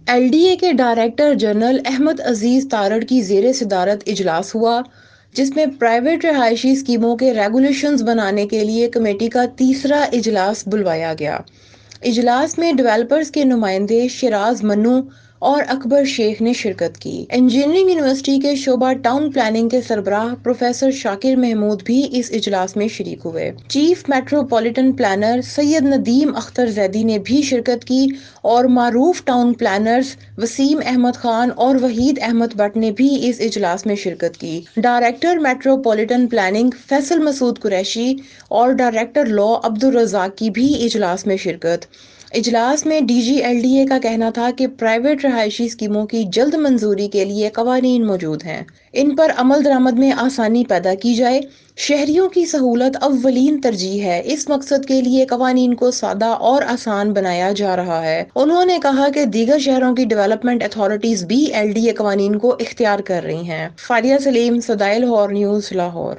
L D اے کے director general Ahmad عزیز تارڑ کی زیر صدارت اجلاس ہوا، جس میں پرائیویٹ رہائشی اسکیموں کے ریگولیشنز بنانے کے لیے کمیٹی کا تیسرا اجلاس بلوایا گیا۔ اجلاس میں ڈیولپرز کے نمائندے شیراز منو اور اکبر شیخ نے شرکت کی۔ انجینئرنگ یونیورسٹی کے شعبہ ٹاؤن پلاننگ کے سربراہ پروفیسر شاکر محمود بھی اس اجلاس میں شریک ہوئے۔ چیف میٹروپولیٹن پلانر سید ندیم اختر زیدی نے بھی شرکت کی اور معروف ٹاؤن پلانرز وسیم احمد خان اور وحید احمد بٹ نے بھی اس اجلاس میں شرکت کی۔ ڈائریکٹر میٹروپولیٹن پلاننگ فیصل مسعود قریشی اور ڈائریکٹر لاء عبدالرزاق کی بھی اجلاس میں شرکت۔ اجلاس میں D G L D A کا کہنا تھا کہ پرائیویٹ رہائشی اسکیموں کی جلد منظوری کے لیے قوانین موجود ہیں، ان پر عمل درآمد میں آسانی پیدا کی جائے۔ شہریوں کی سہولت اولین ترجیح ہے، اس مقصد کے لیے قوانین کو سادہ اور آسان بنایا جا رہا ہے۔ انہوں نے کہا کہ دیگر شہروں کی ڈیولپمنٹ اتھارٹیز بھی ایل ڈی اے قوانین کو اختیار کر رہی ہیں۔ فاریہ سلیم، صدائے لاہور نیوز، لاہور۔